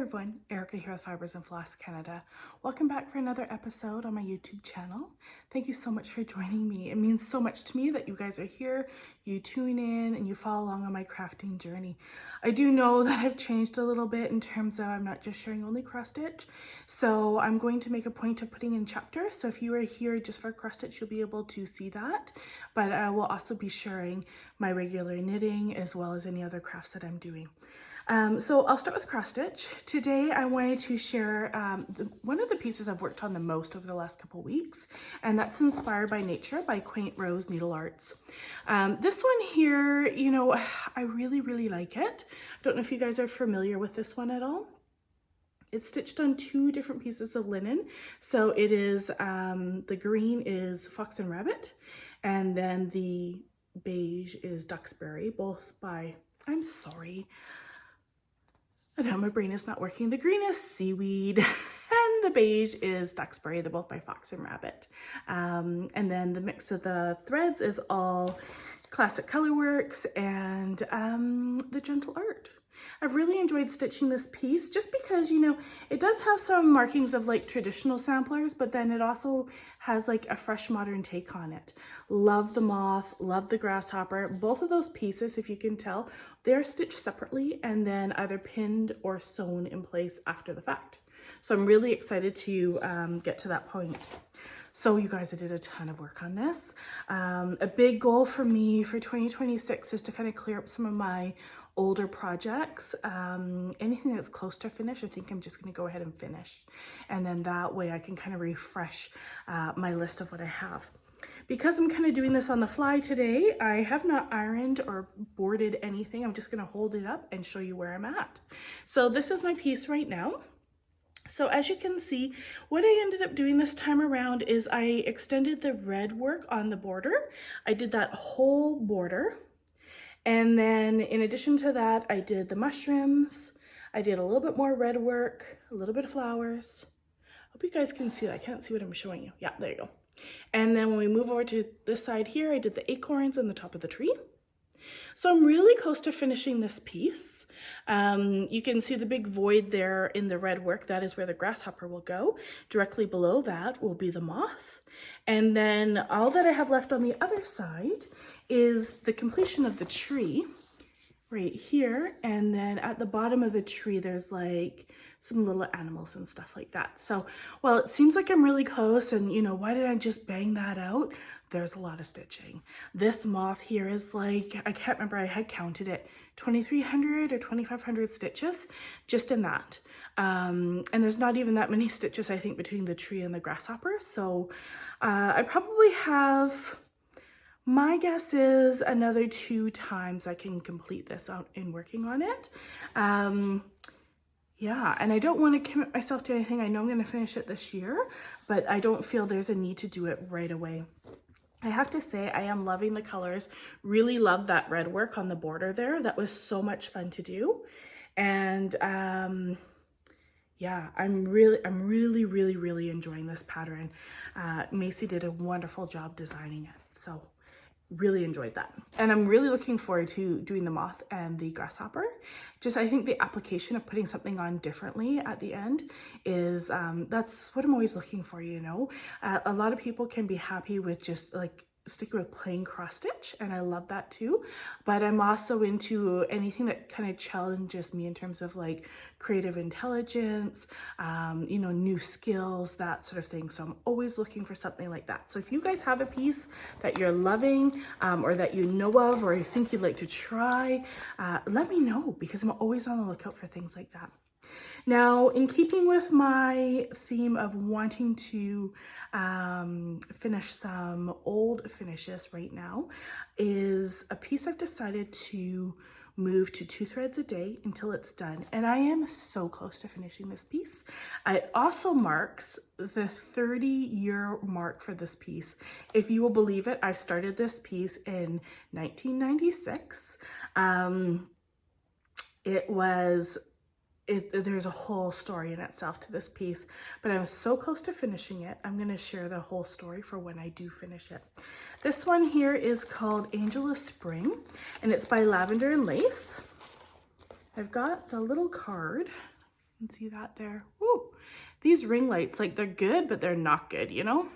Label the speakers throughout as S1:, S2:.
S1: everyone, Erica here with Fibers and Floss Canada. Welcome back for another episode on my YouTube channel. Thank you so much for joining me. It means so much to me that you guys are here, you tune in, and you follow along on my crafting journey. I do know that I've changed a little bit in terms of I'm not just sharing only cross stitch, so I'm going to make a point of putting in chapters. So if you are here just for cross stitch, you'll be able to see that, but I will also be sharing my regular knitting as well as any other crafts that I'm doing. So I'll start with cross stitch. Today I wanted to share one of the pieces I've worked on the most over the last couple weeks, and that's Inspired by Nature by Quaint Rose Needle Arts. This one here, you know, I really like it. I don't know if you guys are familiar with this one at all. It's stitched on two different pieces of linen. So it is, the green is Fox and Rabbit, and then the beige is Duxbury, both by, I'm sorry, I know my brain is not working. The green is Seaweed and the beige is Duxbury. They're both by Fox and Rabbit. And then the mix of the threads is all Classic Colorworks and the Gentle Art. I've really enjoyed stitching this piece just because, you know, it does have some markings of like traditional samplers, but then it also has like a fresh modern take on it. Love the moth, love the grasshopper. Both of those pieces, if you can tell, they're stitched separately and then either pinned or sewn in place after the fact. So I'm really excited to get to that point. So you guys, I did a ton of work on this. A big goal for me for 2026 is to kind of clear up some of my older projects. Anything that's close to finish, I think I'm just going to go ahead and finish. And then that way I can kind of refresh my list of what I have. Because I'm kind of doing this on the fly today, I have not ironed or boarded anything. I'm just going to hold it up and show you where I'm at. So this is my piece right now. So as you can see, what I ended up doing this time around is I extended the red work on the border. I did that whole border. And then in addition to that, I did the mushrooms. I did a little bit more red work, a little bit of flowers. Hope you guys can see that. I can't see what I'm showing you. Yeah, there you go. And then when we move over to this side here, I did the acorns on the top of the tree. So I'm really close to finishing this piece. You can see the big void there in the red work. That is where the grasshopper will go. Directly below that will be the moth. And then all that I have left on the other side is the completion of the tree right here. And then at the bottom of the tree, there's like some little animals and stuff like that. So, well, it seems like I'm really close, and you know, why did I just bang that out? There's a lot of stitching. This moth here is like, I can't remember, I had counted it, 2,300 or 2,500 stitches just in that. And there's not even that many stitches, I think, between the tree and the grasshopper. So I probably have, my guess is another 2 times I can complete this out in working on it. Yeah, and I don't want to commit myself to anything. I know I'm going to finish it this year, but I don't feel there's a need to do it right away. I have to say I am loving the colors. Really love that red work on the border there. That was so much fun to do. And yeah, I'm really enjoying this pattern. Macy did a wonderful job designing it. So really enjoyed that. And I'm really looking forward to doing the moth and the grasshopper. Just, I think the application of putting something on differently at the end is, that's what I'm always looking for, you know. A lot of people can be happy with just like sticking with plain cross stitch, and I love that too, but I'm also into anything that kind of challenges me in terms of like creative intelligence, you know, new skills, that sort of thing. So I'm always looking for something like that. So if you guys have a piece that you're loving, or that you know of, or you think you'd like to try, let me know, because I'm always on the lookout for things like that. Now, in keeping with my theme of wanting to finish some old finishes right now, is a piece I've decided to move to 2 threads a day until it's done. And I am so close to finishing this piece. It also marks the 30-year mark for this piece. If you will believe it, I started this piece in 1996. There's a whole story in itself to this piece, but I'm so close to finishing it. I'm going to share the whole story for when I do finish it. This one here is called Angel of Spring, and it's by Lavender and Lace. I've got the little card You can see that there. Woo! These ring lights, like, they're good, but they're not good, you know?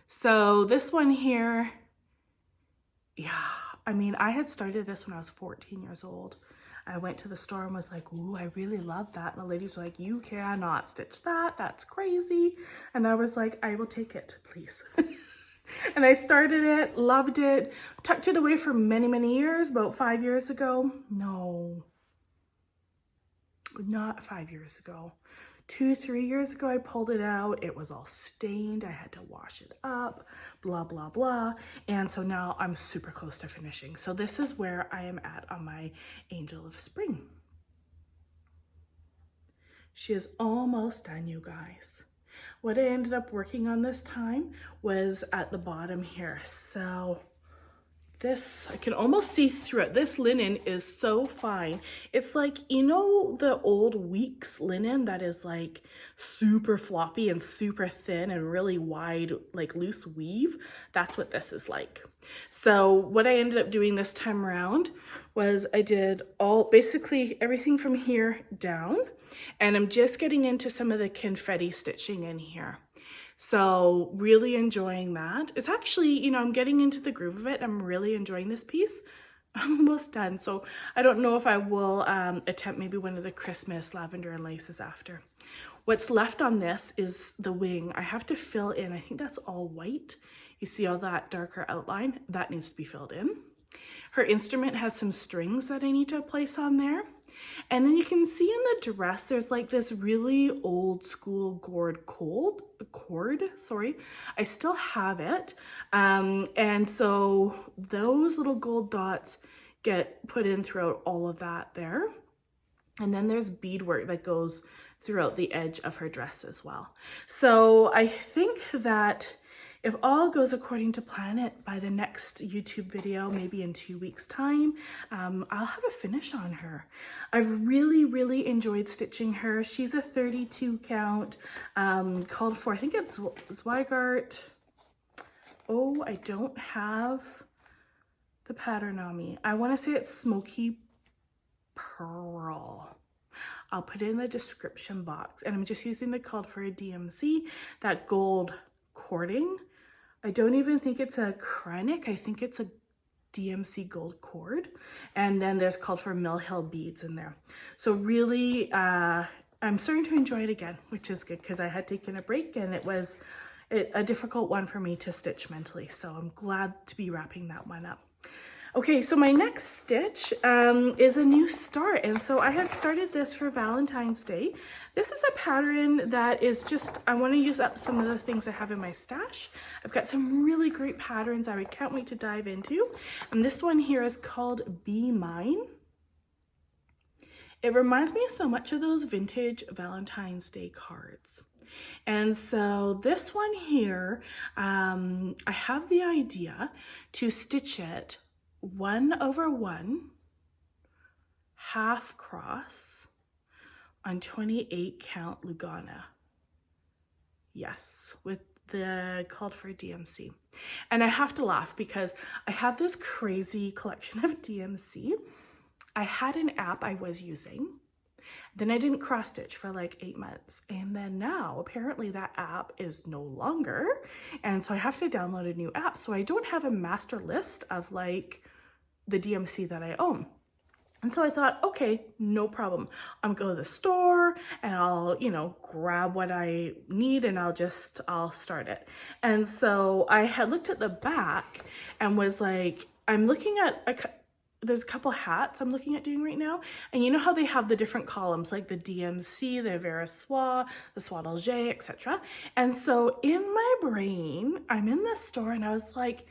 S1: So this one here, yeah, I mean, I had started this when I was 14 years old. I went to the store and was like, ooh, I really love that. And the ladies were like, you cannot stitch that. That's crazy. And I was like, I will take it, please. And I started it, loved it, tucked it away for many, many years. About 5 years ago. No, not 5 years ago. 2, 3 years ago, I pulled it out. It was all stained. I had to wash it up, blah, blah, blah. And so now I'm super close to finishing. So this is where I am at on my Angel of Spring. She is almost done, you guys. What I ended up working on this time was at the bottom here. So this, I can almost see through it. This linen is so fine. It's like, you know, the old Weeks linen that is like super floppy and super thin and really wide, like loose weave. That's what this is like. So what I ended up doing this time around was I did basically everything from here down, and I'm just getting into some of the confetti stitching in here. So really enjoying that. It's actually, you know, I'm getting into the groove of it. I'm really enjoying this piece. I'm almost done. So I don't know if I will attempt maybe one of the Christmas lavender and laces after. What's left on this is the wing. I have to fill in, I think that's all white. You see all that darker outline? That needs to be filled in. Her instrument has some strings that I need to place on there. And then you can see in the dress, there's like this really old school cord, sorry. I still have it. And so those little gold dots get put in throughout all of that there. And then there's beadwork that goes throughout the edge of her dress as well. So I think that if all goes according to plan, by the next YouTube video, maybe in 2 weeks time, I'll have a finish on her. I've really, really enjoyed stitching her. She's a 32 count, called for, I think it's Zweigart. Oh, I don't have the pattern on me. I want to say it's Smoky Pearl. I'll put it in the description box, and I'm just using the called for a DMC, that gold cording. I don't even think it's a Kreinik. I think it's a DMC gold cord. And then there's called for Mill Hill beads in there. So really, I'm starting to enjoy it again, which is good because I had taken a break and it was a difficult one for me to stitch mentally. So I'm glad to be wrapping that one up. Okay, so my next stitch is a new start. And so I had started this for Valentine's Day. This is a pattern that is just, I want to use up some of the things I have in my stash. I've got some really great patterns I can't wait to dive into. And this one here is called Be Mine. It reminds me so much of those vintage Valentine's Day cards. And so this one here, I have the idea to stitch it 1/1 half cross on 28 count lugana. Yes, with the called for DMC. And I have to laugh because I have this crazy collection of DMC. I had an app I was using. Then I didn't cross stitch for like 8 months. And then now apparently that app is no longer. And so I have to download a new app. So I don't have a master list of like the DMC that I own. And so I thought, okay, no problem. I'm gonna go to the store and I'll, you know, grab what I need and I'll start it. And so I had looked at the back and was like, I'm looking at there's a couple hats I'm looking at doing right now. And you know how they have the different columns, like the DMC, the Verissois, the Soie, etc. And so in my brain, I'm in the store and I was like,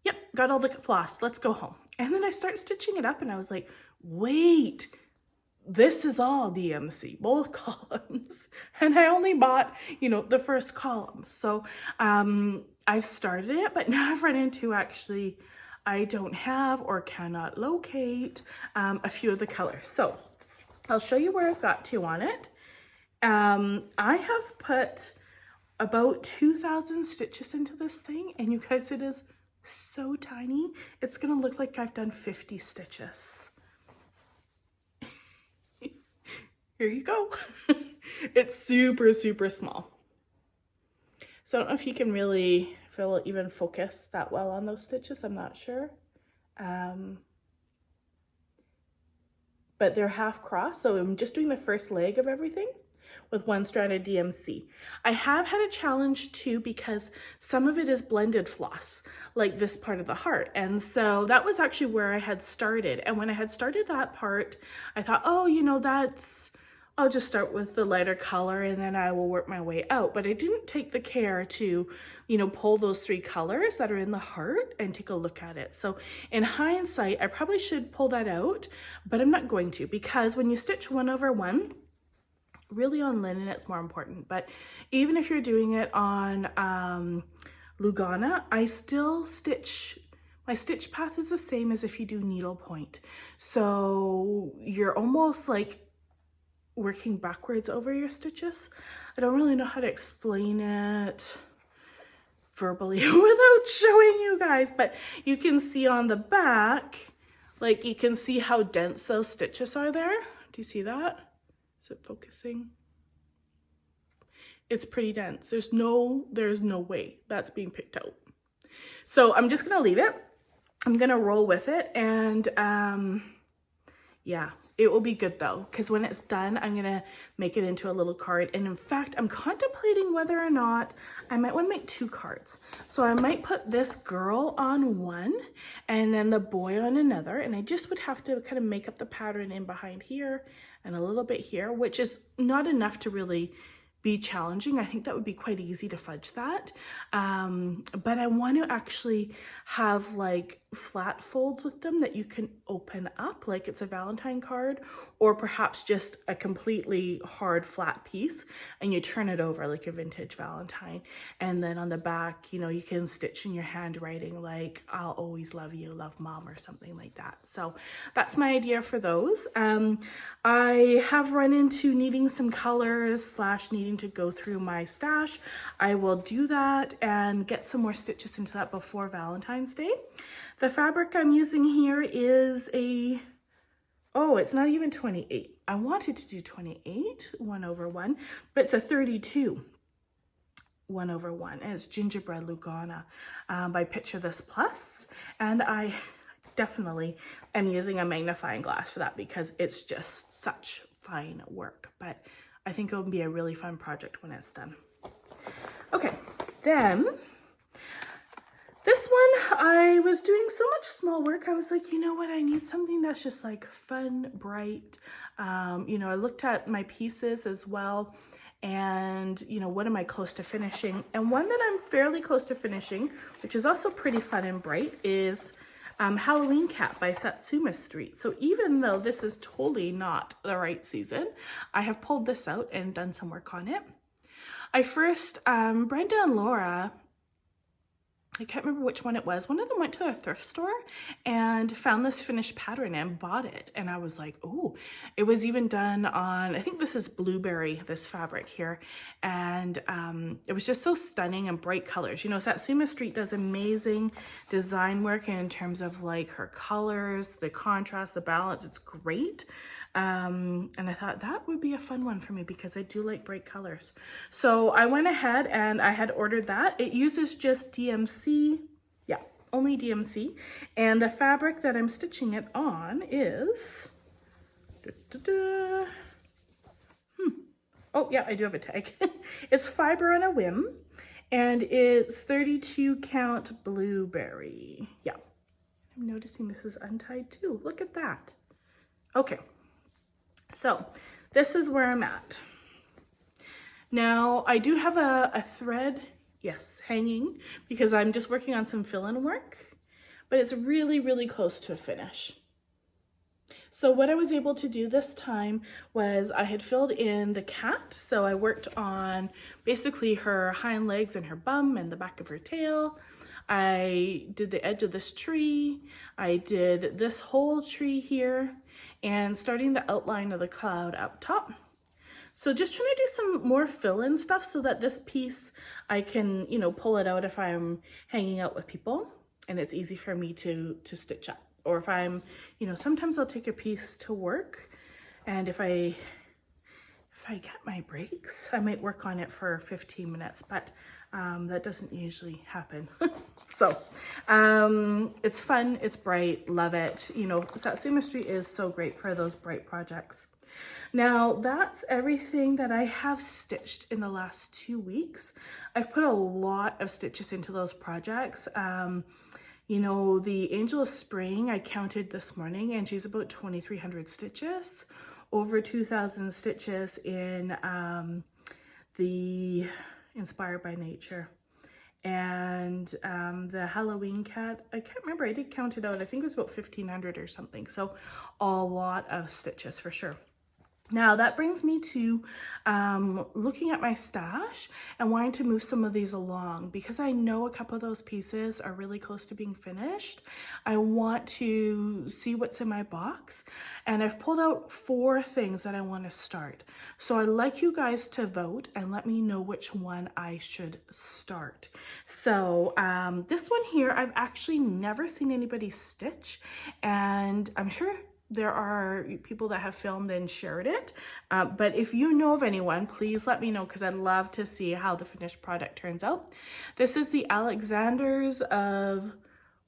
S1: yep, got all the floss, let's go home. And then I start stitching it up and I was like, wait, this is all DMC, both columns. And I only bought, you know, the first column. So I've started it, but now I've run into actually, I don't have or cannot locate a few of the colors. So I'll show you where I've got to on it. I have put about 2,000 stitches into this thing, and you guys, it is so tiny. It's gonna look like I've done 50 stitches. here you go. It's super, super small. So I don't know if you can really feel even focus that well on those stitches. I'm not sure. But they're half cross, so I'm just doing the first leg of everything with one strand of DMC. I have had a challenge too because some of it is blended floss, like this part of the heart. And so that was actually where I had started. And when I had started that part, I thought, oh, you know, I'll just start with the lighter color and then I will work my way out. But I didn't take the care to, you know, pull those 3 colors that are in the heart and take a look at it. So in hindsight, I probably should pull that out, but I'm not going to, because when you stitch 1 over 1, really on linen, it's more important. But even if you're doing it on lugana, I still stitch, my stitch path is the same as if you do needlepoint. So you're almost like working backwards over your stitches. I don't really know how to explain it verbally without showing you guys, but you can see on the back, like you can see how dense those stitches are there. Do you see that? Is it focusing? It's pretty dense. There's no way that's being picked out. So I'm just gonna leave it. I'm gonna roll with it, and yeah, it will be good though, because when it's done, I'm gonna make it into a little card. And in fact, I'm contemplating whether or not I might want to make 2 cards. So I might put this girl on one and then the boy on another. And I just would have to kind of make up the pattern in behind here and a little bit here, which is not enough to really be challenging. I think that would be quite easy to fudge that. But I want to actually have like flat folds with them that you can open up like it's a Valentine card, or perhaps just a completely hard flat piece and you turn it over like a vintage Valentine. And then on the back, you know, you can stitch in your handwriting like I'll always love you, love mom, or something like that. So that's my idea for those. I have run into needing some colors / needing to go through my stash. I will do that and get some more stitches into that before Valentine's Day. The fabric I'm using here is it's not even 28. I wanted to do 28, 1 over 1, but it's a 32, 1 over 1. And it's Gingerbread Lugana by Picture This Plus. And I definitely am using a magnifying glass for that because it's just such fine work. But I think it will be a really fun project when it's done. Okay, then this one, I was doing so much small work. I was like, you know what? I need something that's just like fun, bright. You know, I looked at my pieces as well. And, you know, what am I close to finishing? And one that I'm fairly close to finishing, which is also pretty fun and bright, is Halloween Cap by Satsuma Street. So even though this is totally not the right season, I have pulled this out and done some work on it. I first, Brenda and Laura, I can't remember which one it was. One of them went to a thrift store and found this finished pattern and bought it. And I was like, oh, it was even done on, I think this is blueberry, this fabric here. And it was just so stunning and bright colors. You know, Satsuma Street does amazing design work in terms of like her colors, the contrast, the balance. It's great. And I thought that would be a fun one for me because I do like bright colors. So I went ahead and I had ordered that. It uses just DMC, yeah, only DMC. And the fabric that I'm stitching it on is, oh yeah, I do have a tag. It's fiber on a Whim, and it's 32 count blueberry. Yeah, I'm noticing this is untied too. Look at that. Okay. So this is where I'm at. Now I do have a thread, yes, hanging because I'm just working on some fill-in work, but it's really, really close to a finish. So what I was able to do this time was I had filled in the cat. So I worked on basically her hind legs and her bum and the back of her tail. I did the edge of this tree. I did this whole tree here, and starting the outline of the cloud up top. So just trying to do some more fill-in stuff so that this piece, I can, you know, pull it out if I'm hanging out with people and it's easy for me to stitch up. Or if I'm, you know, sometimes I'll take a piece to work, and if I if I get my breaks, I might work on it for 15 minutes, but that doesn't usually happen. So it's fun, it's bright, love it. You know, Satsuma Street is so great for those bright projects. Now that's everything that I have stitched in the last 2 weeks. I've put a lot of stitches into those projects. You know, the Angel of Spring, I counted this morning, and she's about 2,300 stitches, over 2,000 stitches in the Inspired by Nature. And the Halloween cat, I can't remember, I did count it out. I think it was about 1,500 or something. So a lot of stitches for sure. Now that brings me to looking at my stash and wanting to move some of these along, because I know a couple of those pieces are really close to being finished. I want to see what's in my box, and I've pulled out 4 things that I want to start. So I'd like you guys to vote and let me know which one I should start. So this one here, I've actually never seen anybody stitch, and I'm sure there are people that have filmed and shared it, but if you know of anyone, please let me know, because I'd love to see how the finished product turns out. This is the Alexanders of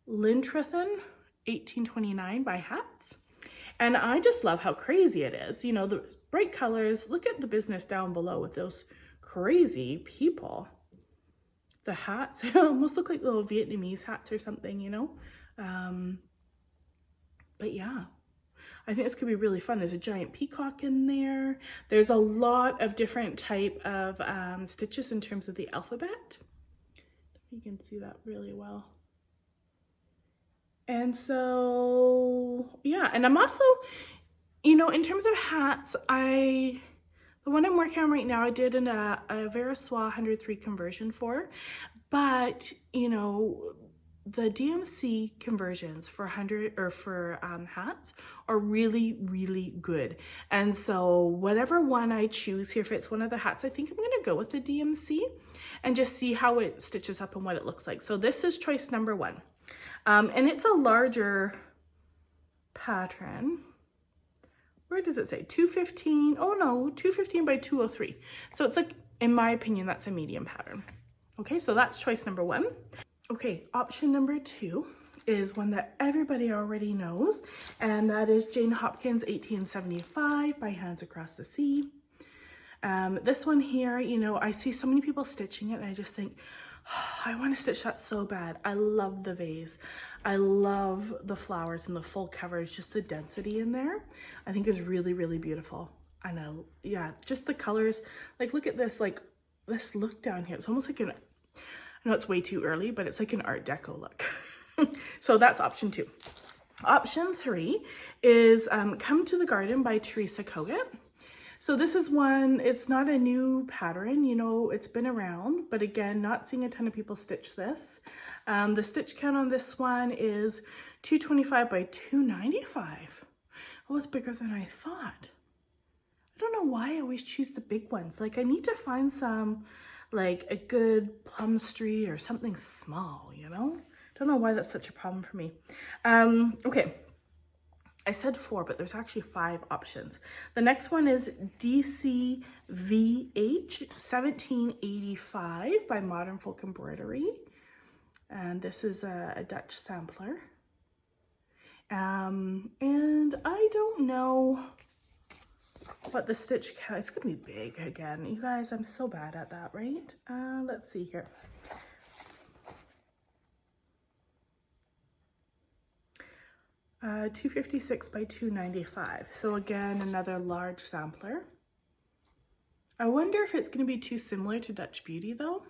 S1: Lintrathen 1829 by Hats, and I just love how crazy it is. You know, the bright colors. Look at the business down below with those crazy people. The hats almost look like little Vietnamese hats or something, you know. But yeah, I think this could be really fun. There's a giant peacock in there. There's a lot of different type of stitches in terms of the alphabet. You can see that really well. And so, yeah, and I'm also, you know, in terms of hats, the one I'm working on right now, I did a Veriswa 103 conversion for, but, you know, the DMC conversions for hats are really, really good. And so whatever one I choose here, if it's one of the hats, I think I'm going to go with the DMC and just see how it stitches up and what it looks like. So this is choice number 1. And it's a larger pattern. Where does it say? 215. Oh no, 215 by 203. So it's like, in my opinion, that's a medium pattern. Okay, so that's choice number 1. Okay, option number 2 is one that everybody already knows, and that is Jane Hopkins 1875 by Hands Across the Sea. This one here, you know, I see so many people stitching it, and I just think, oh, I want to stitch that so bad. I love the vase. I love the flowers and the full coverage, just the density in there, I think is really, really beautiful. I know, yeah, just the colors. Like, look at this, like this look down here. It's almost like I know it's way too early, but it's like an Art Deco look. So that's option 2. Option 3 is Come to the Garden by Teresa Kogut. So this is one, it's not a new pattern, you know, it's been around, but again, not seeing a ton of people stitch this. The stitch count on this one is 225 by 295. Oh, it's bigger than I thought. I don't know why I always choose the big ones. Like, I need to find some, like a good Plum Street or something small, you know? Don't know why that's such a problem for me. Okay, I said 4, but there's actually 5 options. The next one is DCVH 1785 by Modern Folk Embroidery. And this is a Dutch sampler. And I don't know what the stitch count, it's gonna be big again. You guys, I'm so bad at that, right? Let's see here. Uh, 256 by 295. So again, another large sampler. I wonder if it's gonna be too similar to Dutch Beauty though.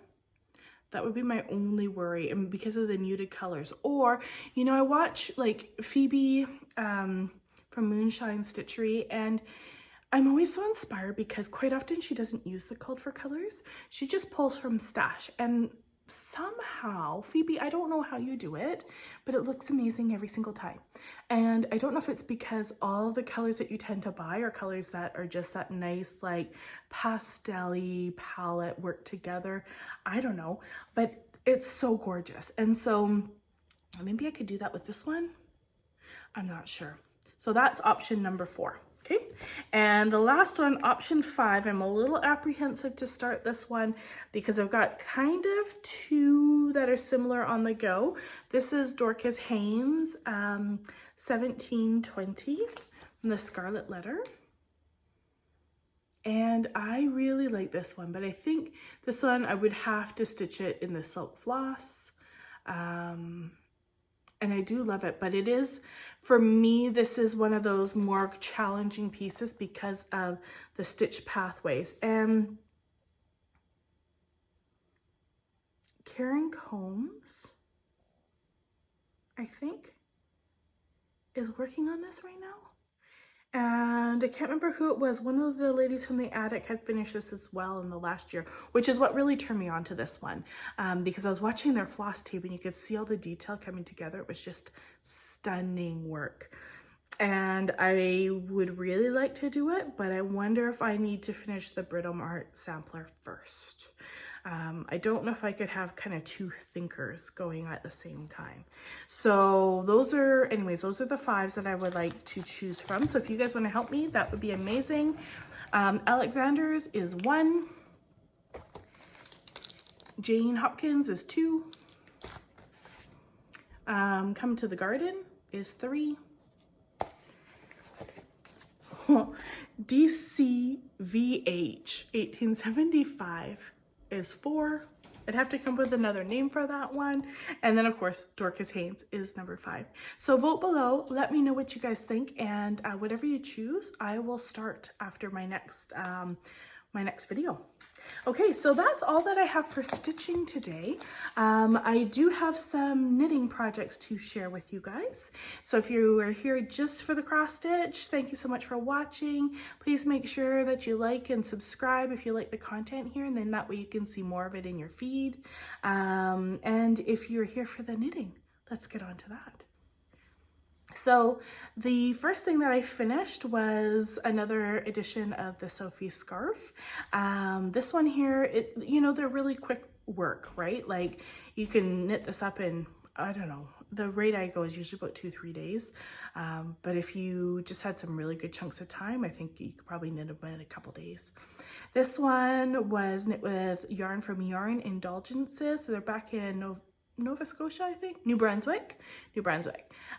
S1: That would be my only worry, and because of the muted colors. Or, you know, I watch like Phoebe from Moonshine Stitchery, and I'm always so inspired because quite often she doesn't use the code for colors. She just pulls from stash, and somehow, Phoebe, I don't know how you do it, but it looks amazing every single time. And I don't know if it's because all the colors that you tend to buy are colors that are just that nice, like pastel-y palette work together. I don't know, but it's so gorgeous. And so maybe I could do that with this one. I'm not sure. So that's option number 4. Okay, and the last one, option 5, I'm a little apprehensive to start this one because I've got kind of two that are similar on the go. This is Dorcas Haynes, 1720, and the Scarlet Letter. And I really like this one, but I think this one I would have to stitch it in the silk floss. And I do love it, but it is, for me, this is one of those more challenging pieces because of the stitch pathways. And Karen Combs, I think, is working on this right now. And I can't remember who it was. One of the ladies from the attic had finished this as well in the last year, which is what really turned me on to this one, because I was watching their Flosstube and you could see all the detail coming together. It was just stunning work. And I would really like to do it, but I wonder if I need to finish the Brittle Mart sampler first. I don't know if I could have kind of two thinkers going at the same time. So those are, anyways, those are the 5s that I would like to choose from. So if you guys want to help me, that would be amazing. Alexander's is 1. Jane Hopkins is 2. Come to the Garden is 3. DCVH 1875 is 4. I'd have to come up with another name for that one. And then of course, Dorcas Haynes is number 5. So vote below, let me know what you guys think, and whatever you choose, I will start after my next video. Okay, so that's all that I have for stitching today. I do have some knitting projects to share with you guys. So if you are here just for the cross stitch, thank you so much for watching. Please make sure that you like and subscribe if you like the content here, and then that way you can see more of it in your feed. And if you're here for the knitting, let's get on to that. So the first thing that I finished was another edition of the Sophie scarf. This one here, you know, they're really quick work, right? Like you can knit this up in, I don't know, the rate I go is usually about 2-3 days. But if you just had some really good chunks of time, I think you could probably knit them in a couple days. This one was knit with yarn from Yarn Indulgences. So they're back in Nova Scotia, I think, New Brunswick,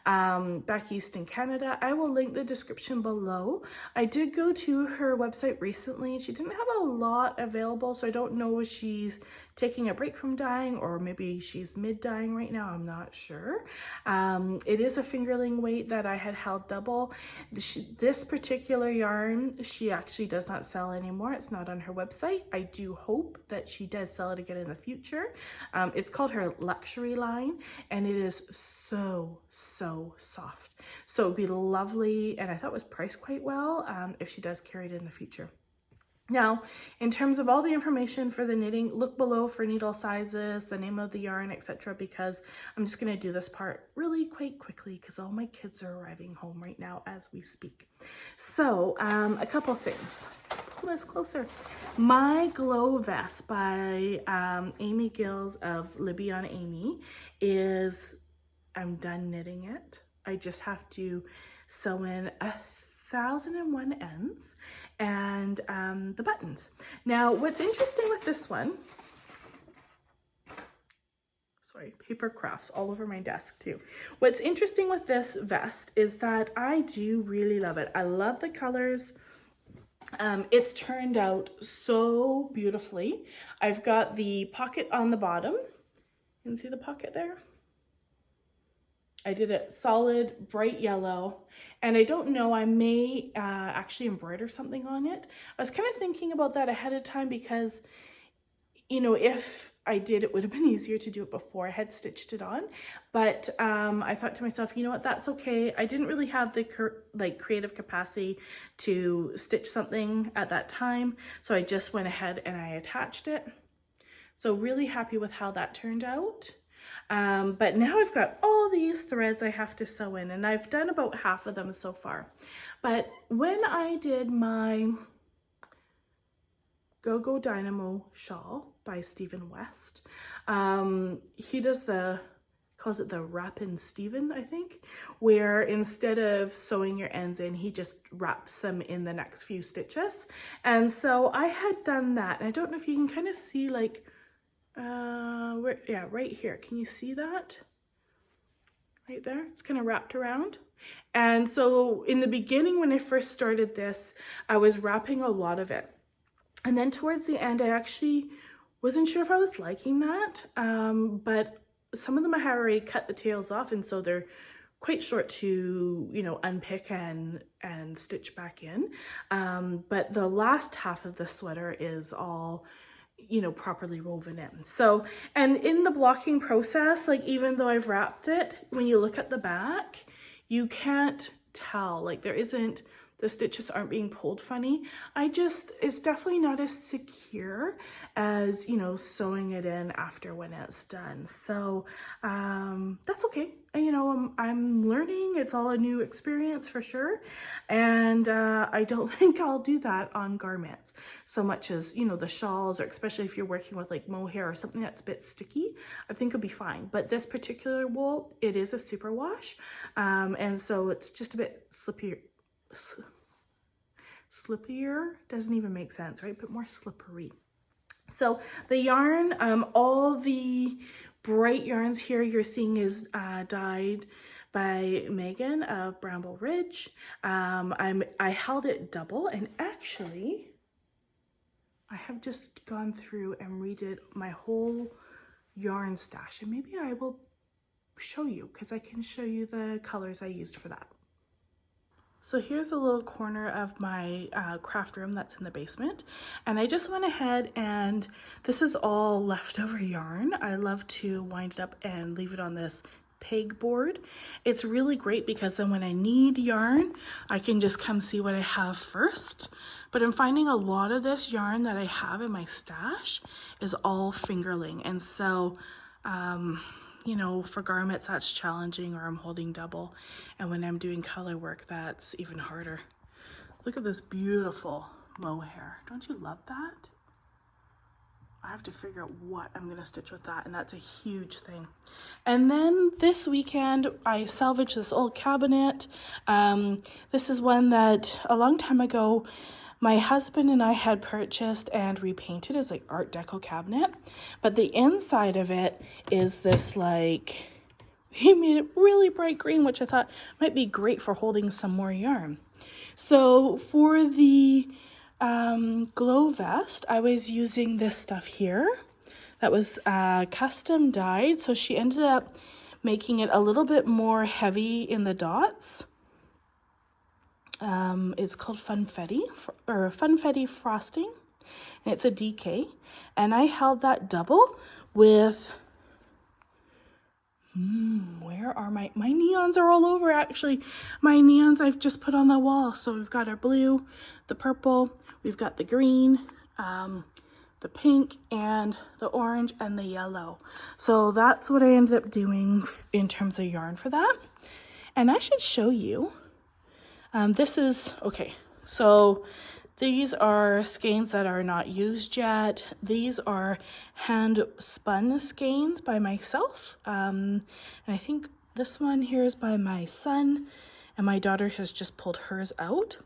S1: back east in Canada. I will link the description below. I did go to her website recently. She didn't have a lot available, so I don't know if she's taking a break from dyeing or maybe she's mid dyeing right now. I'm not sure. It is a fingerling weight that I had held double. This particular yarn, she actually does not sell anymore. It's not on her website. I do hope that she does sell it again in the future. It's called her luxury line, and it is so soft. So it'd be lovely, and I thought it was priced quite well if she does carry it in the future. Now, in terms of all the information for the knitting, look below for needle sizes, the name of the yarn, etc., because I'm just going to do this part really quite quickly because all my kids are arriving home right now as we speak. So, a couple things. Pull this closer. My glow vest by Amy Gills of Libby on Amy is, I'm done knitting it. I just have to sew in 1001 ends and the buttons. Now, what's interesting with this one, sorry, paper crafts all over my desk too. What's interesting with this vest is that I do really love it. I love the colors. It's turned out so beautifully. I've got the pocket on the bottom. You can see the pocket there. I did it solid bright yellow, and I don't know, I may actually embroider something on it. I was kind of thinking about that ahead of time because, you know, if I did, it would have been easier to do it before I had stitched it on. But I thought to myself, you know what, that's okay. I didn't really have the creative capacity to stitch something at that time, so I just went ahead and I attached it. So really happy with how that turned out. But now I've got all these threads I have to sew in, and I've done about half of them so far. But when I did my Go-Go Dynamo shawl by Stephen West, he does the calls it the Rappin' Steven, I think, where instead of sewing your ends in, he just wraps them in the next few stitches. And so I had done that. And I don't know if you can kind of see like, yeah, right here. Can you see that? Right there, it's kind of wrapped around. And so in the beginning, when I first started this, I was wrapping a lot of it. And then towards the end, I actually wasn't sure if I was liking that, but some of them I had already cut the tails off, and so they're quite short to, you know, unpick and stitch back in. But the last half of the sweater is all, you know, properly woven in. So, and in the blocking process, like even though I've wrapped it, when you look at the back, you can't tell, like there isn't, the stitches aren't being pulled funny. It's definitely not as secure as, you know, sewing it in after when it's done. So that's okay. You know, I'm learning. It's all a new experience for sure. And I don't think I'll do that on garments so much as, you know, the shawls, or especially if you're working with like mohair or something that's a bit sticky, I think it'll be fine. But this particular wool, it is a superwash. And so it's just a bit slippier doesn't even make sense, right? But more slippery. So the yarn, all the bright yarns here you're seeing is dyed by Megan of Bramble Ridge. I held it double, and actually I have just gone through and redid my whole yarn stash, and maybe I will show you, because I can show you the colors I used for that. So here's a little corner of my craft room that's in the basement, and I just went ahead, and this is all leftover yarn. I love to wind it up and leave it on this pegboard. It's really great because then when I need yarn, I can just come see what I have first. But I'm finding a lot of this yarn that I have in my stash is all fingerling, and so you know, for garments that's challenging, or I'm holding double, and when I'm doing color work that's even harder. Look at this beautiful mohair. Don't you love that? I have to figure out what I'm gonna stitch with that, and that's a huge thing. And then this weekend I salvaged this old cabinet. This is one that a long time ago my husband and I had purchased and repainted as like Art Deco cabinet, but the inside of it is this like, he made it really bright green, which I thought might be great for holding some more yarn. So for the glow vest, I was using this stuff here that was custom dyed. So she ended up making it a little bit more heavy in the dots. It's called Funfetti frosting, and it's a DK, and I held that double with where are my neons are all over. Actually, my neons I've just put on the wall. So we've got our blue, the purple, we've got the green, the pink, and the orange, and the yellow. So that's what I ended up doing in terms of yarn for that. And I should show you. This is, okay, so these are skeins that are not used yet. These are hand spun skeins by myself. And I think this one here is by my son, and my daughter has just pulled hers out.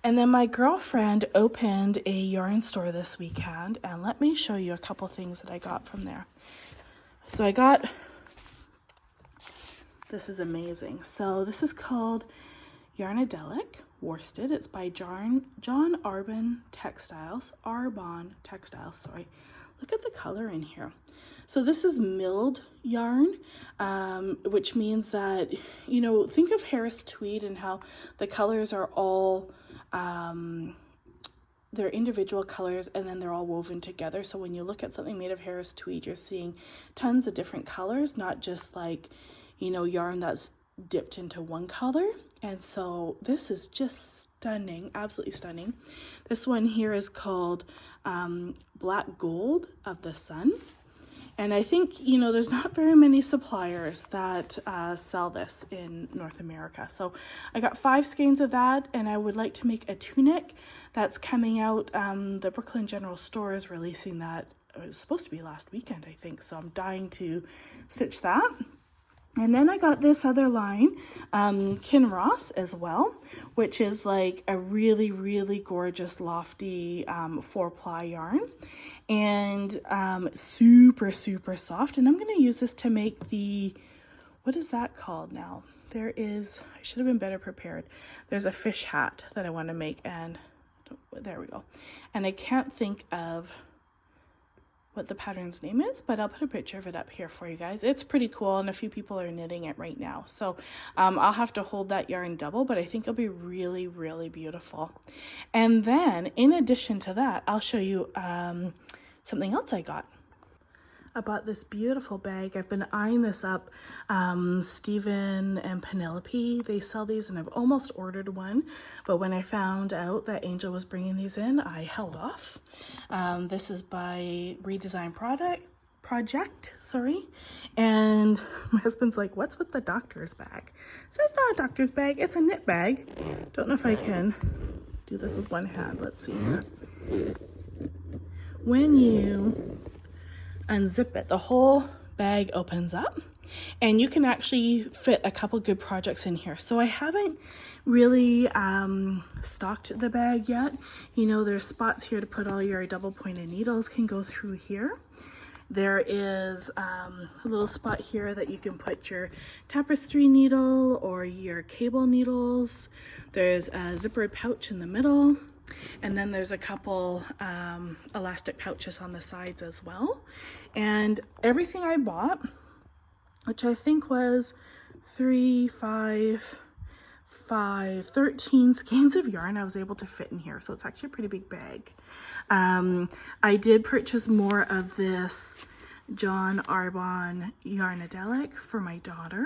S1: And then my girlfriend opened a yarn store this weekend, and let me show you a couple things that I got from there. So I got, this is amazing. So this is called Yarnadelic Worsted. It's by John Arbon Textiles, sorry. Look at the color in here. So this is milled yarn, which means that, you know, think of Harris tweed and how the colors are all, they're individual colors, and then they're all woven together. So when you look at something made of Harris tweed, you're seeing tons of different colors, not just like, you know, yarn that's dipped into one color. And so this is just stunning, absolutely stunning. This one here is called Black Gold of the Sun. And I think, you know, there's not very many suppliers that sell this in North America. So I got 5 skeins of that, and I would like to make a tunic that's coming out. The Brooklyn General Store is releasing that. It was supposed to be last weekend, I think. So I'm dying to stitch that. And then I got this other line, Kinross as well, which is like a really, really gorgeous lofty 4-ply yarn, and super, super soft. And I'm going to use this to make the, what is that called now? There is, I should have been better prepared. There's a fish hat that I want to make, and there we go. And I can't think of what the pattern's name is, but I'll put a picture of it up here for you guys. It's pretty cool, and a few people are knitting it right now. So I'll have to hold that yarn double, but I think it'll be really, really beautiful. And then in addition to that, I'll show you something else I got. I bought this beautiful bag. I've been eyeing this up. Stephen and Penelope, they sell these, and I've almost ordered one. But when I found out that Angel was bringing these in, I held off. This is by Redesign Project, sorry. And my husband's like, what's with the doctor's bag? So it's not a doctor's bag, it's a knit bag. Don't know if I can do this with one hand. Let's see here. When you unzip it, the whole bag opens up, and you can actually fit a couple good projects in here. So I haven't really stocked the bag yet. You know, there's spots here to put all your double pointed needles, can go through here. There is a little spot here that you can put your tapestry needle or your cable needles. There's a zippered pouch in the middle. And then there's a couple elastic pouches on the sides as well. And everything I bought, which I think was 13 skeins of yarn, I was able to fit in here. So it's actually a pretty big bag. I did purchase more of this John Arbonne Yarnadelic for my daughter.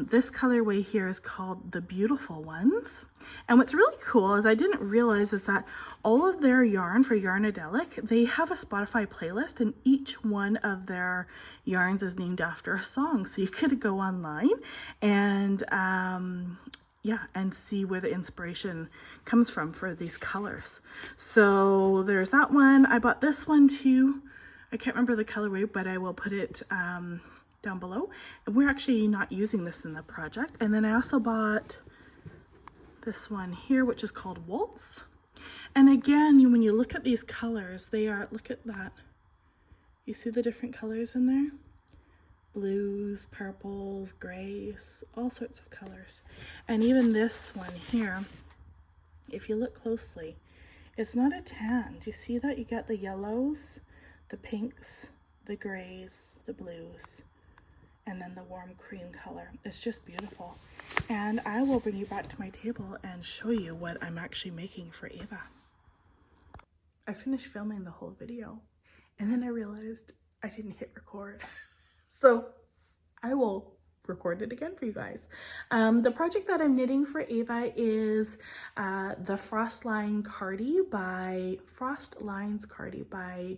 S1: This colorway here is called the Beautiful Ones. And what's really cool is I didn't realize is that all of their yarn for Yarnadelic, they have a Spotify playlist, and each one of their yarns is named after a song. So you could go online and yeah, and see where the inspiration comes from for these colors. So there's that one. I bought this one too. I can't remember the colorway, but I will put it down below. And we're actually not using this in the project. And then I also bought this one here, which is called Waltz. And again, when you look at these colors, they are, look at that. You see the different colors in there? Blues, purples, grays, all sorts of colors. And even this one here, if you look closely, it's not a tan. Do you see that? You got the yellows, the pinks, the grays, the blues, and then the warm cream color. It's just beautiful. And I will bring you back to my table and show you what I'm actually making for Ava. I finished filming the whole video, and then I realized I didn't hit record. So I will record it again for you guys. The project that I'm knitting for Ava is the Frost Lines Cardi by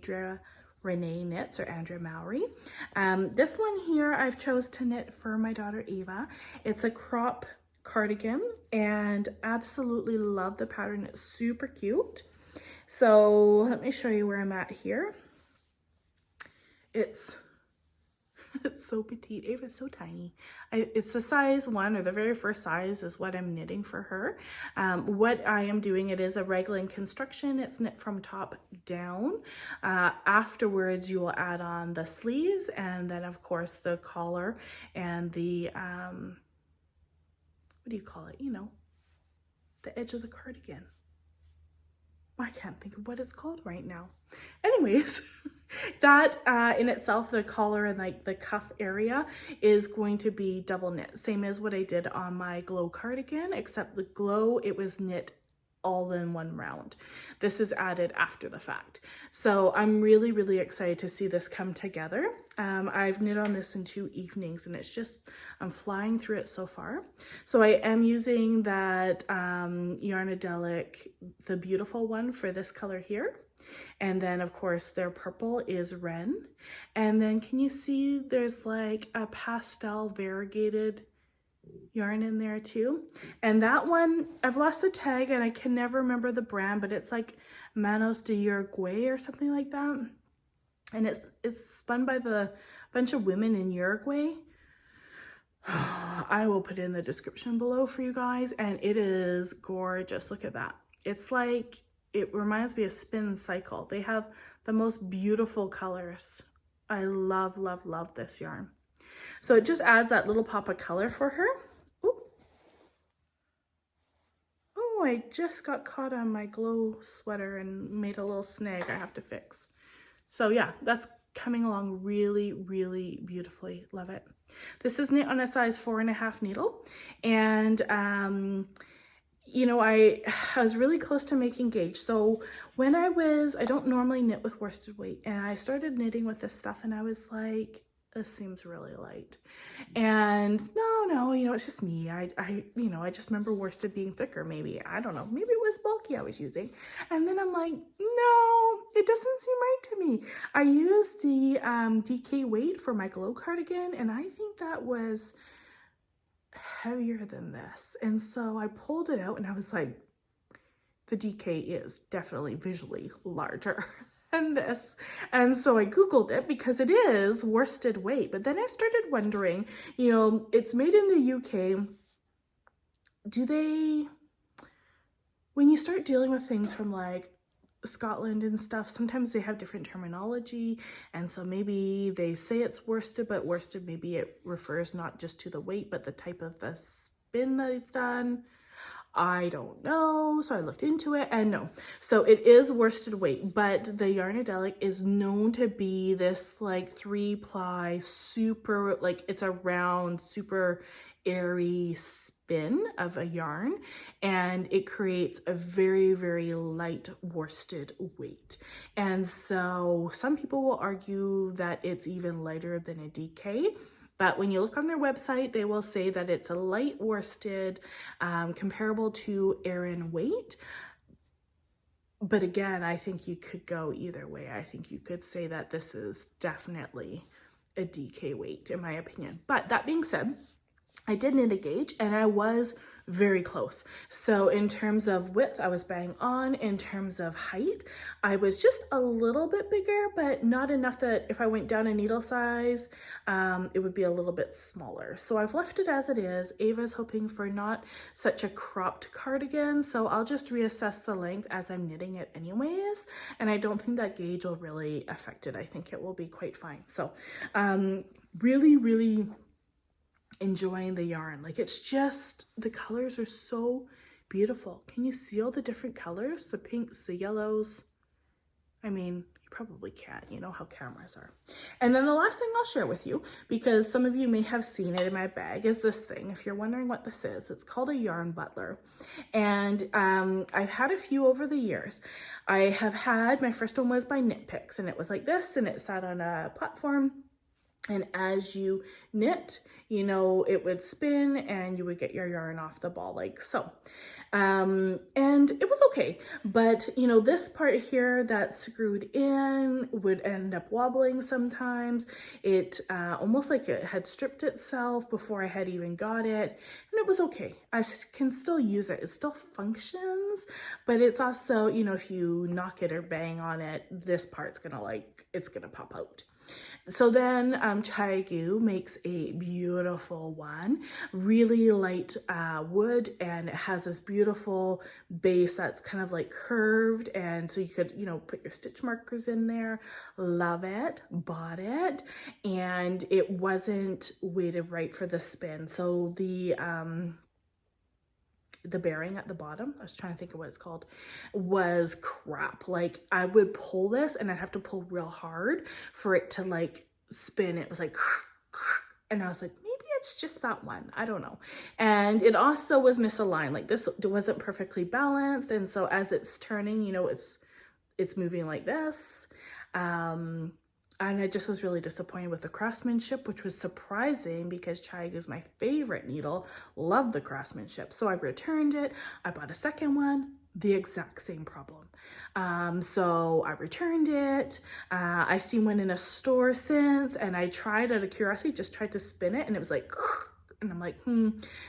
S1: Drea Renee Knits, or Andrea Mowry. This one here I've chose to knit for my daughter Ava. It's a crop cardigan, and absolutely love the pattern. It's super cute. So let me show you where I'm at here. It's so petite. Ava's so tiny. It's the size 1, or the very first size is what I'm knitting for her. What I am doing, it is a raglan construction. It's knit from top down. Afterwards, you will add on the sleeves, and then of course the collar and the, what do you call it? You know, the edge of the cardigan. I can't think of what it's called right now. Anyways, that in itself, the collar and like the cuff area is going to be double knit. Same as what I did on my glow cardigan, except the glow, it was knit all in one round. This is added after the fact. So I'm really, really excited to see this come together. I've knit on this in 2 evenings, and it's just, I'm flying through it so far. So I am using that Yarnadelic, the Beautiful One, for this color here. And then of course their purple is Wren. And then can you see there's like a pastel variegated yarn in there too? And that one, I've lost the tag and I can never remember the brand, but it's like Manos de Uruguay or something like that. And it's spun by the bunch of women in Uruguay. I will put it in the description below for you guys, and it is gorgeous. Look at that. It's like, it reminds me of Spin Cycle. They have the most beautiful colors. I love, love, love this yarn. So it just adds that little pop of color for her. Ooh. Oh, I just got caught on my glow sweater and made a little snag I have to fix. So yeah, that's coming along really, really beautifully. Love it. This is knit on a size 4.5 needle. And you know, I was really close to making gauge. So when I don't normally knit with worsted weight, and I started knitting with this stuff and I was like, this seems really light. And no, you know, it's just me. You know, I just remember worsted being thicker, maybe. I don't know. Maybe it was bulky I was using. And then I'm like, no, it doesn't seem right to me. I used the DK weight for my glow cardigan, and I think that was heavier than this. And so I pulled it out and I was like, the DK is definitely visually larger than this. And so I Googled it because it is worsted weight. But then I started wondering, you know, it's made in the UK. Do they, when you start dealing with things from like Scotland and stuff, sometimes they have different terminology, and so maybe they say it's worsted, but worsted, maybe it refers not just to the weight but the type of the spin that they've done. I don't know. So I looked into it, and no, so it is worsted weight, but the Yarnadelic is known to be this like 3-ply super, like it's a round super airy spin of a yarn, and it creates a very, very light worsted weight. And so some people will argue that it's even lighter than a DK, but when you look on their website, they will say that it's a light worsted, comparable to Aran weight. But again, I think you could go either way. I think you could say that this is definitely a DK weight, in my opinion. But that being said, I did knit a gauge, and I was very close. So in terms of width, I was bang on. In terms of height, I was just a little bit bigger, but not enough that if I went down a needle size, it would be a little bit smaller. So I've left it as it is. Ava's hoping for not such a cropped cardigan, so I'll just reassess the length as I'm knitting it anyways. And I don't think that gauge will really affect it. I think it will be quite fine. So really, really enjoying the yarn. Like, it's just, the colors are so beautiful. Can you see all the different colors? The pinks, the yellows. I mean, you probably can't, you know how cameras are. And then the last thing I'll share with you, because some of you may have seen it in my bag, is this thing. If you're wondering what this is, it's called a yarn butler. And I've had a few over the years. I have had, my first one was by Knit Picks, and it was like this, and it sat on a platform. And as you knit, you know, it would spin and you would get your yarn off the ball like so. And it was okay. But, you know, this part here that's screwed in would end up wobbling sometimes. It almost like it had stripped itself before I had even got it. And it was okay. I can still use it. It still functions, but it's also, you know, if you knock it or bang on it, this part's gonna it's gonna pop out. So then Chiagu makes a beautiful one, really light wood, and it has this beautiful base that's kind of like curved, and so you could, you know, put your stitch markers in there. Love it, bought it, and it wasn't weighted right for the spin. So the bearing at the bottom, I was trying to think of what it's called, was crap. Like, I would pull this and I'd have to pull real hard for it to like spin. It was like, and I was like, maybe it's just that one, I don't know. And it also was misaligned. Like, this wasn't perfectly balanced, and so as it's turning, you know, it's moving like this. And I just was really disappointed with the craftsmanship, which was surprising because Chiagu is my favorite needle. Love the craftsmanship. So I returned it. I bought a second one, the exact same problem. So I returned it. I've seen one in a store since, and I tried out of curiosity, just tried to spin it, and it was like, and I'm like,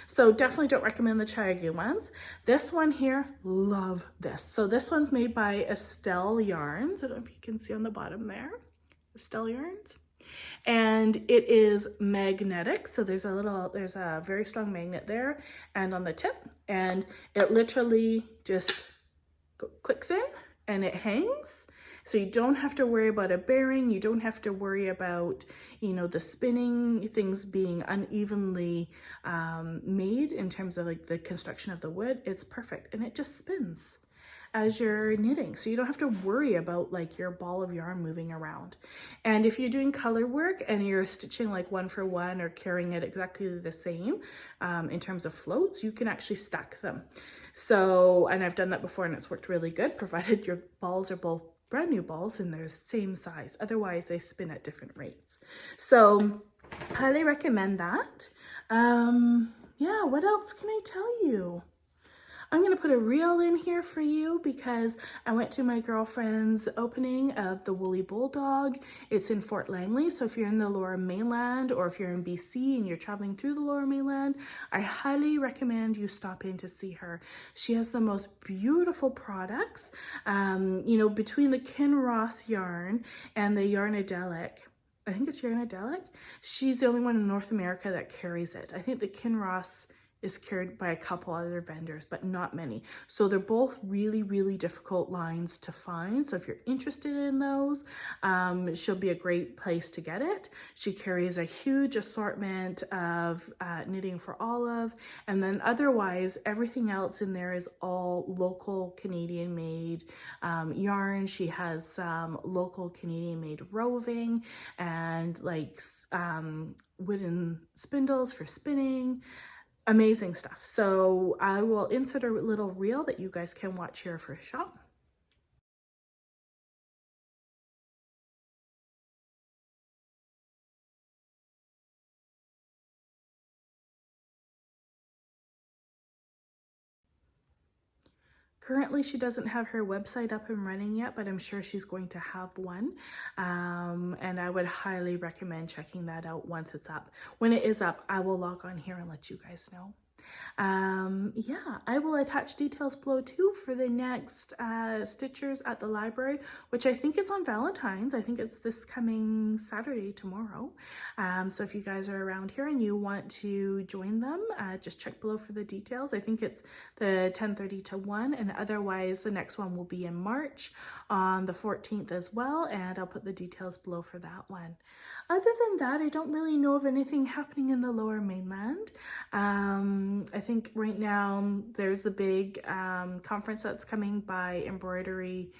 S1: So definitely don't recommend the Chiagu ones. This one here, love this. So this one's made by Estelle Yarns. I don't know if you can see on the bottom there. Estelle Yarns. and it is magnetic. So there's a very strong magnet there and on the tip, and it literally just clicks in and it hangs. So you don't have to worry about a bearing. You don't have to worry about, you know, the spinning, things being unevenly made in terms of like the construction of the wood. It's perfect, and it just spins as you're knitting. So you don't have to worry about like your ball of yarn moving around. And if you're doing color work and you're stitching like one for one or carrying it exactly the same in terms of floats, you can actually stack them. So, and I've done that before and it's worked really good, provided your balls are both brand new balls and they're the same size. Otherwise they spin at different rates. So highly recommend that. Yeah, what else can I tell you? I'm going to put a reel in here for you because I went to my girlfriend's opening of the Woolly Bulldog. It's in Fort Langley. So if you're in the Lower Mainland or if you're in BC and you're traveling through the Lower Mainland, I highly recommend you stop in to see her. She has the most beautiful products, you know, between the Kinross yarn and the Yarnadelic. I think it's Yarnadelic. She's the only one in North America that carries it. I think the Kinross is carried by a couple other vendors, but not many. So they're both really, really difficult lines to find. So if you're interested in those, she'll be a great place to get it. She carries a huge assortment of knitting for olive. And then otherwise, everything else in there is all local Canadian made yarn. She has some local Canadian made roving and like wooden spindles for spinning. Amazing stuff. So I will insert a little reel that you guys can watch here for a shop. Currently, she doesn't have her website up and running yet, but I'm sure she's going to have one. And I would highly recommend checking that out once it's up. When it is up, I will log on here and let you guys know. Yeah, I will attach details below too for the next Stitchers at the library, which I think is on Valentine's. I think it's this coming Saturday, tomorrow. So if you guys are around here and you want to join them, just check below for the details. I think it's the 10:30 to 1, and otherwise the next one will be in March on the 14th as well, and I'll put the details below for that one. Other than that, I don't really know of anything happening in the Lower Mainland. I think right now there's the big conference that's coming by Embroidery.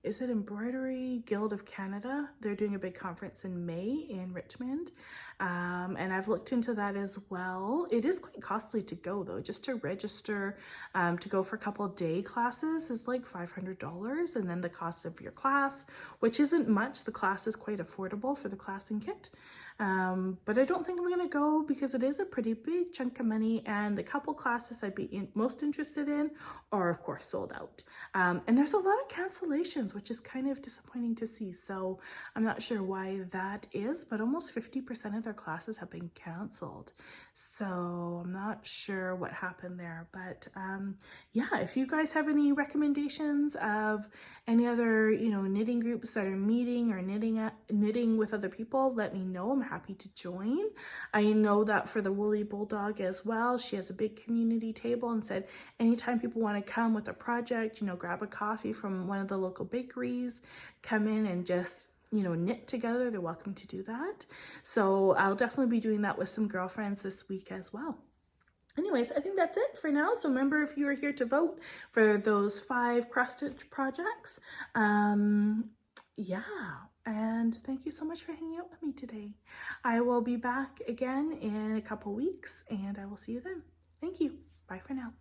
S1: Is it Embroidery Guild of Canada? They're doing a big conference in May in Richmond. And I've looked into that as well. It is quite costly to go though. Just to register to go for a couple of day classes is like $500. And then the cost of your class, which isn't much. The class is quite affordable for the class and kit. But I don't think I'm going to go because it is a pretty big chunk of money, and the couple classes I'd be most interested in are of course sold out. And there's a lot of cancellations, which is kind of disappointing to see. So I'm not sure why that is, but almost 50% of their classes have been canceled. So I'm not sure what happened there, but yeah, if you guys have any recommendations of any other, you know, knitting groups that are meeting or knitting with other people, let me know. I'm happy to join. I know that for the Woolly Bulldog as well, she has a big community table and said anytime people want to come with a project, you know, grab a coffee from one of the local bakeries, come in and just, you know, knit together, they're welcome to do that. So I'll definitely be doing that with some girlfriends this week as well. Anyways, I think that's it for now. So remember, if you are here to vote for those 5 cross-stitch projects, yeah, and thank you so much for hanging out with me today. I will be back again in a couple weeks, and I will see you then. Thank you. Bye for now.